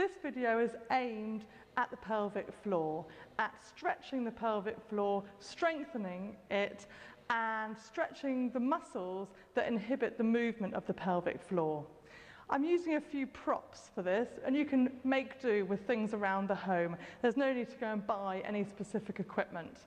This video is aimed at the pelvic floor, at stretching the pelvic floor, strengthening it, and stretching the muscles that inhibit the movement of the pelvic floor. I'm using a few props for this, and you can make do with things around the home. There's no need to go and buy any specific equipment.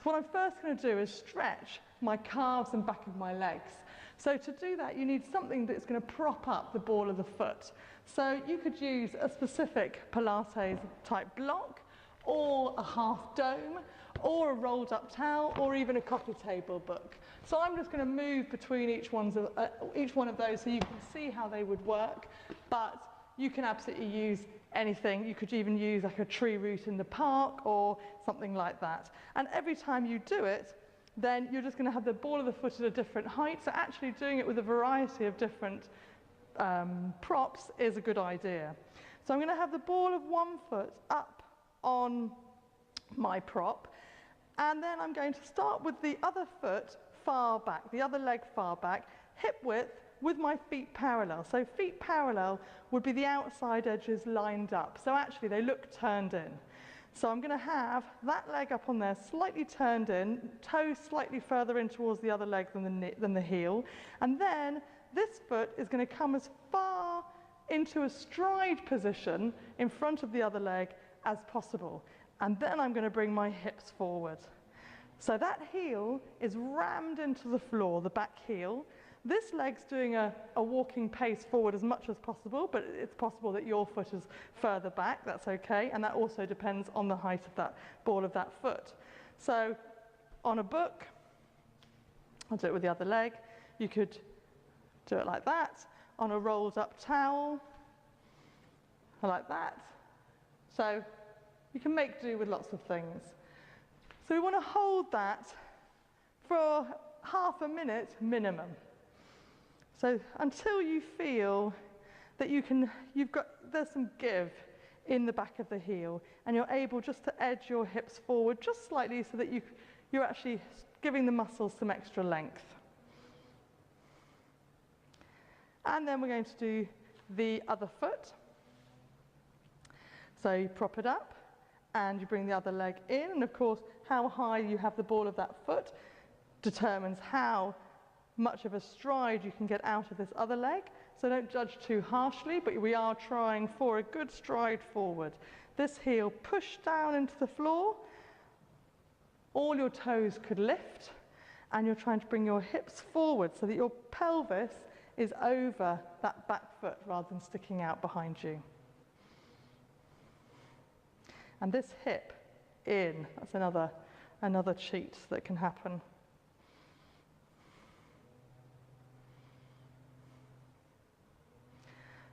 So what I'm first going to do is stretch my calves and back of my legs. So to do that, you need something that's going to prop up the ball of the foot. So you could use a specific Pilates type block, or a half dome, or a rolled up towel, or even a coffee table book. So I'm just going to move between each one of those so you can see how they would work, but you can absolutely use anything. You could even use like a tree root in the park or something like that. And every time you do it, then you're just going to have the ball of the foot at a different height. So actually doing it with a variety of different props is a good idea. So I'm going to have the ball of one foot up on my prop, and then I'm going to start with the other foot far back, the other leg far back, hip width with my feet parallel. So feet parallel would be the outside edges lined up. So actually they look turned in. So I'm going to have that leg up on there slightly turned in, toes slightly further in towards the other leg than the heel, and then this foot is going to come as far into a stride position in front of the other leg as possible. And then I'm going to bring my hips forward. So that heel is rammed into the floor, the back heel. This leg's doing a walking pace forward as much as possible, but it's possible that your foot is further back, that's okay, and that also depends on the height of that ball of that foot. So on a book, I'll do it with the other leg, you could do it like that. On a rolled up towel, like that. So you can make do with lots of things. So we want to hold that for half a minute minimum. So until you feel that there's some give in the back of the heel, and you're able just to edge your hips forward just slightly so that you're actually giving the muscles some extra length. And then we're going to do the other foot. So you prop it up and you bring the other leg in, and of course how high you have the ball of that foot determines how much of a stride you can get out of this other leg. So don't judge too harshly, but we are trying for a good stride forward. This heel push down into the floor, all your toes could lift, and you're trying to bring your hips forward so that your pelvis is over that back foot rather than sticking out behind you. And this hip in, that's another cheat that can happen.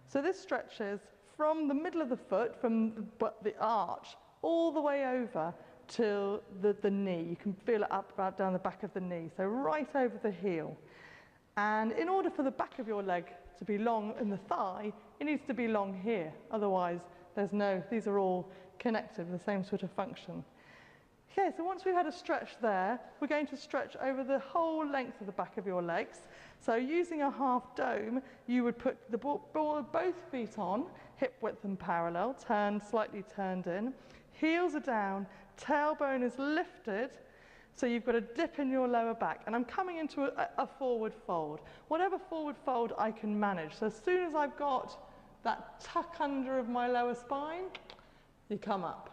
So this stretches from the middle of the foot, from the arch, all the way over to the knee. You can feel it up right down the back of the knee, so right over the heel. And in order for the back of your leg to be long in the thigh, it needs to be long here. Otherwise, these are all connected with the same sort of function. Okay, so once we've had a stretch there, we're going to stretch over the whole length of the back of your legs. So using a half dome, you would put the ball of both feet on, hip width and parallel, slightly turned in. Heels are down, tailbone is lifted, so you've got a dip in your lower back. And I'm coming into a forward fold. Whatever forward fold I can manage. So as soon as I've got that tuck under of my lower spine, you come up.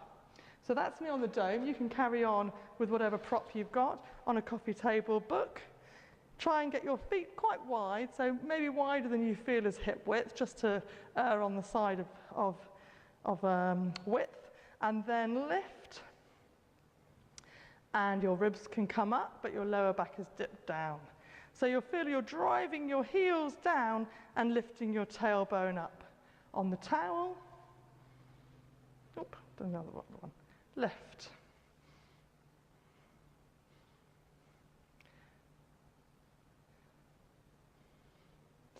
So that's me on the dome. You can carry on with whatever prop you've got on a coffee table book. Try and get your feet quite wide, so maybe wider than you feel is hip width, just to err on the side of width. And then lift. And your ribs can come up, but your lower back is dipped down. So you'll feel you're driving your heels down and lifting your tailbone up. On the towel. Another one. Lift.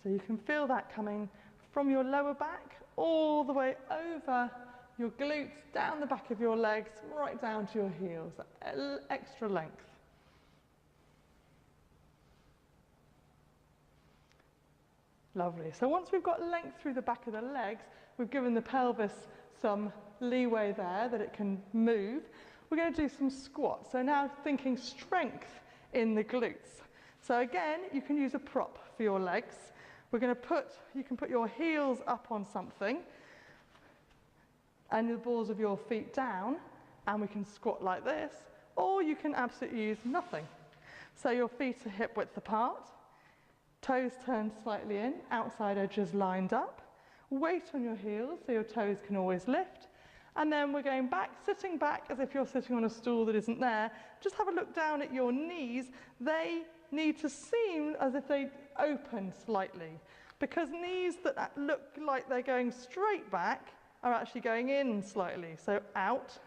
So you can feel that coming from your lower back all the way over your glutes, down the back of your legs, right down to your heels, extra length. Lovely. So once we've got length through the back of the legs, we've given the pelvis some leeway there that it can move. We're going to do some squats. So now thinking strength in the glutes. So again, you can use a prop for your legs. We're going to you can put your heels up on something and the balls of your feet down, and we can squat like this, or you can absolutely use nothing. So your feet are hip width apart, toes turned slightly in, outside edges lined up, weight on your heels so your toes can always lift, and then we're going back, sitting back as if you're sitting on a stool that isn't there. Just have a look down at your knees. They need to seem as if they open slightly, because knees that look like they're going straight back are actually going in slightly, so out.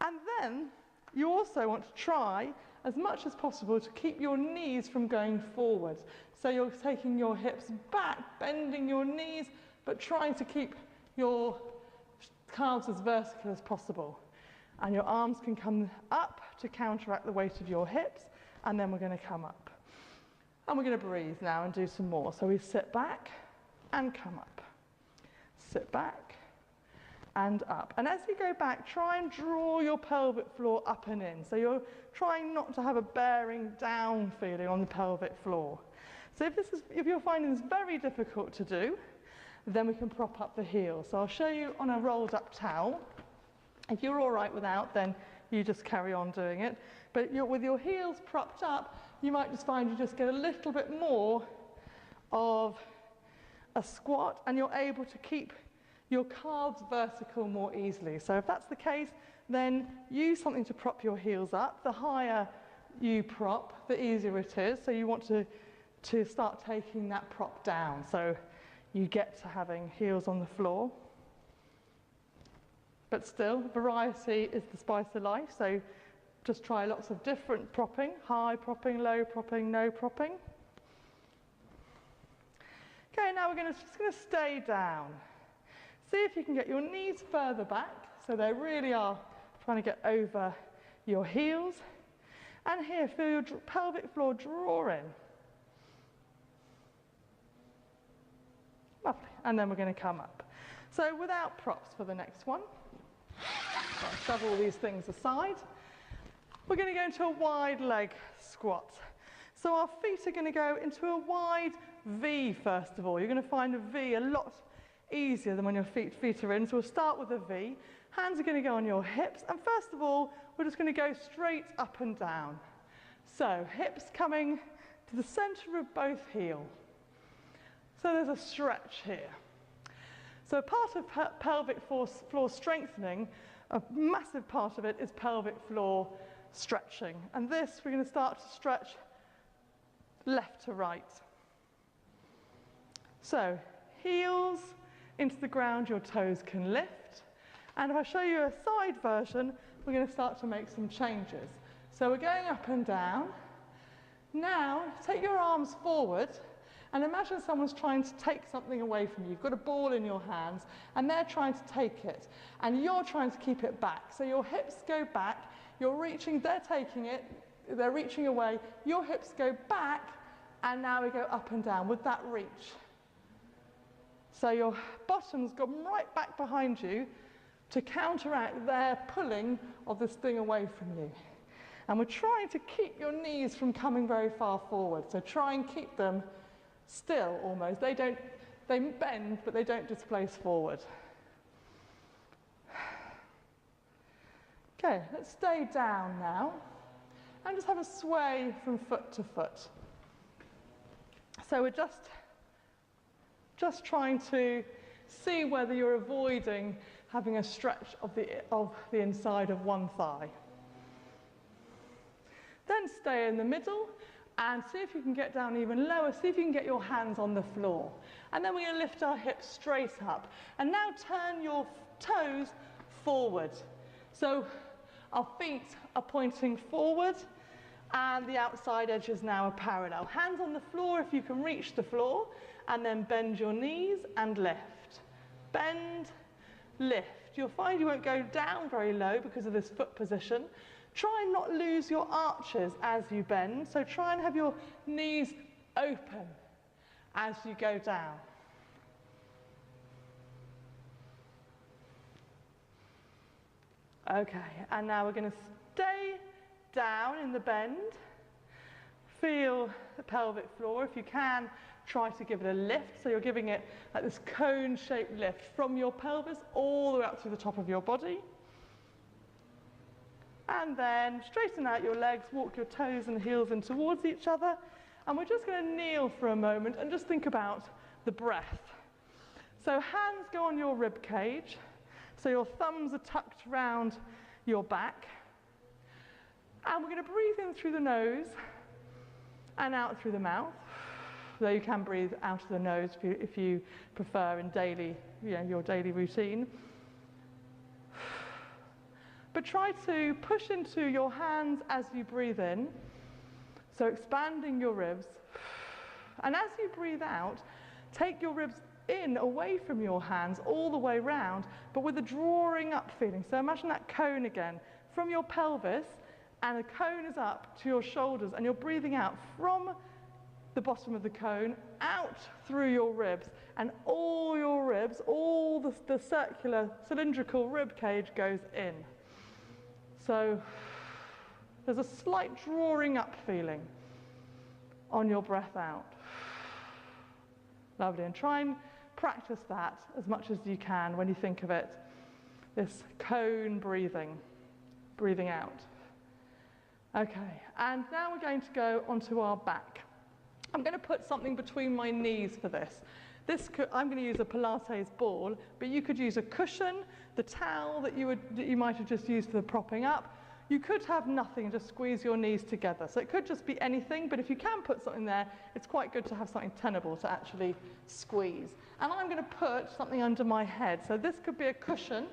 And then you also want to try as much as possible to keep your knees from going forward. So you're taking your hips back, bending your knees, but trying to keep your calves as vertical as possible. And your arms can come up to counteract the weight of your hips, and then we're going to come up. And we're going to breathe now and do some more. So we sit back and come up. Sit back and up. And as you go back, try and draw your pelvic floor up and in. So you're trying not to have a bearing down feeling on the pelvic floor. So if you're finding this very difficult to do, then we can prop up the heels. So I'll show you on a rolled up towel. If you're all right without, then you just carry on doing it. But with your heels propped up, you might just find you just get a little bit more of a squat, and you're able to keep your calves vertical more easily. So if that's the case, then use something to prop your heels up. The higher you prop, the easier it is. So you want to start taking that prop down. So you get to having heels on the floor. But still, variety is the spice of life. So just try lots of different propping, high propping, low propping, no propping. Okay, now we're just going to stay down. See if you can get your knees further back, so they really are trying to get over your heels. And here, feel your pelvic floor draw in. Lovely. And then we're going to come up. So without props for the next one. So I'll shove all these things aside. We're going to go into a wide leg squat. So our feet are going to go into a wide V first of all. You're going to find a V a lot easier than when your feet are in. So we'll start with a V. Hands are going to go on your hips. And first of all, we're just going to go straight up and down. So hips coming to the center of both heels. So there's a stretch here. So part of pelvic floor strengthening, a massive part of it is pelvic floor stretching. And this, we're going to start to stretch left to right. So heels into the ground, your toes can lift. And if I show you a side version, we're going to start to make some changes. So we're going up and down. Now, take your arms forward and imagine someone's trying to take something away from you. You've got a ball in your hands and they're trying to take it and you're trying to keep it back. So your hips go back, you're reaching, they're taking it, they're reaching away, your hips go back, and now we go up and down with that reach. So your bottom's gone right back behind you to counteract their pulling of this thing away from you. And we're trying to keep your knees from coming very far forward. So try and keep them still almost. They bend, but they don't displace forward. Okay, let's stay down now and just have a sway from foot to foot. So we're just trying to see whether you're avoiding having a stretch of the inside of one thigh. Then stay in the middle and see if you can get down even lower. See if you can get your hands on the floor. And then we're going to lift our hips straight up. And now turn your toes forward. So our feet are pointing forward and the outside edges now are parallel. Hands on the floor if you can reach the floor, and then bend your knees and lift. Bend, lift. You'll find you won't go down very low because of this foot position. Try and not lose your arches as you bend, so try and have your knees open as you go down. Okay, and now we're going to stay down in the bend. Feel the pelvic floor. If you can, try to give it a lift. So you're giving it like this cone-shaped lift from your pelvis all the way up through the top of your body. And then straighten out your legs, walk your toes and heels in towards each other. And we're just going to kneel for a moment and just think about the breath. So hands go on your rib cage. So your thumbs are tucked around your back. And we're going to breathe in through the nose and out through the mouth. Though you can breathe out of the nose if you prefer in daily, your daily routine. But try to push into your hands as you breathe in. So expanding your ribs. And as you breathe out, take your ribs in away from your hands all the way round, but with a drawing up feeling. So imagine that cone again from your pelvis, and the cone is up to your shoulders, and you're breathing out from the bottom of the cone out through your ribs, and all your ribs, all the circular cylindrical rib cage goes in. So there's a slight drawing up feeling on your breath out. Lovely, and try and practice that as much as you can when you think of it. This cone breathing out. Okay, and now we're going to go onto our back. I'm going to put something between my knees for this. I'm going to use a Pilates ball, but you could use a cushion, the towel that you might have just used for the propping up. You could have nothing, just squeeze your knees together. So it could just be anything, but if you can put something there, it's quite good to have something tenable to actually squeeze. And I'm going to put something under my head. So this could be a cushion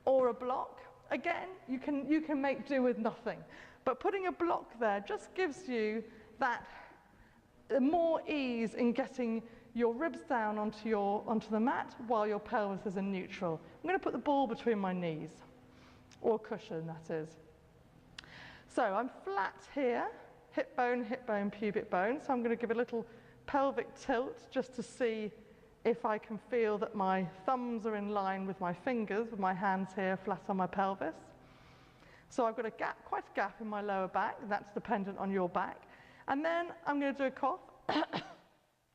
or a block. Again, you can make do with nothing. But putting a block there just gives you that more ease in getting your ribs down onto the mat while your pelvis is in neutral. I'm going to put the ball between my knees, or cushion, that is. So I'm flat here, hip bone, pubic bone. So I'm going to give a little pelvic tilt just to see if I can feel that my thumbs are in line with my fingers, with my hands here flat on my pelvis. So I've got a gap, quite a gap in my lower back. That's dependent on your back. And then I'm going to do a cough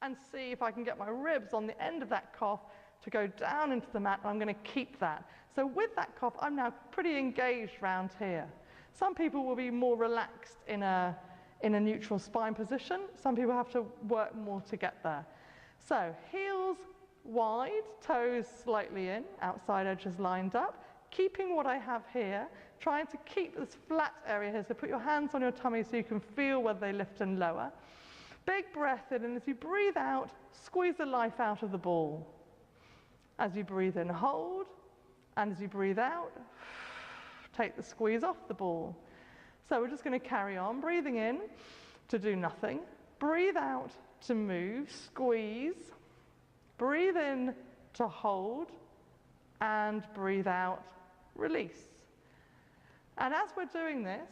and see if I can get my ribs on the end of that cough to go down into the mat, and I'm going to keep that. So with that cough, I'm now pretty engaged round here. Some people will be more relaxed in a neutral spine position. Some people have to work more to get there. So heels wide, toes slightly in, outside edges lined up, keeping what I have here, trying to keep this flat area here. So put your hands on your tummy so you can feel whether they lift and lower. Big breath in, and as you breathe out, squeeze the life out of the ball. As you breathe in, hold, and as you breathe out, take the squeeze off the ball. So we're just going to carry on, breathing in to do nothing, breathe out to move, squeeze, breathe in to hold, and breathe out, release. And as we're doing this,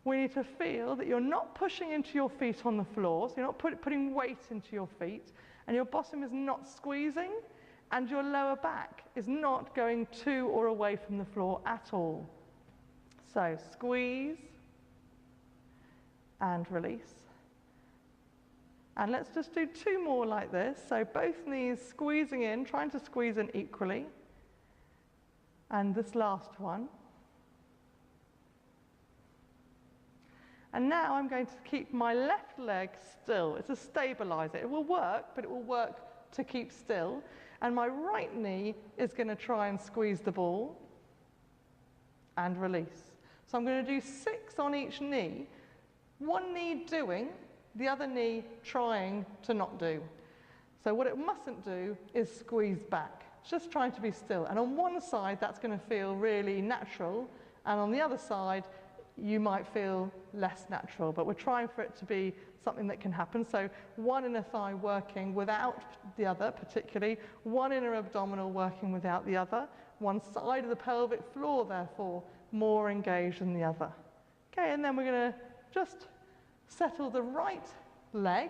we need to feel that you're not pushing into your feet on the floor, so you're not putting weight into your feet, and your bottom is not squeezing, and your lower back is not going to or away from the floor at all. So squeeze and release. And let's just do two more like this. So both knees squeezing in, trying to squeeze in equally. And this last one. And now I'm going to keep my left leg still. It's a stabilizer. It will work, but it will work to keep still. And my right knee is going to try and squeeze the ball and release. So I'm going to do 6 on each knee. One knee doing, the other knee trying to not do. So what it mustn't do is squeeze back. It's just trying to be still. And on one side, that's going to feel really natural. And on the other side, you might feel less natural, but we're trying for it to be something that can happen. So one inner thigh working without the other, particularly, one inner abdominal working without the other, one side of the pelvic floor, therefore, more engaged than the other. Okay, and then we're going to just settle the right leg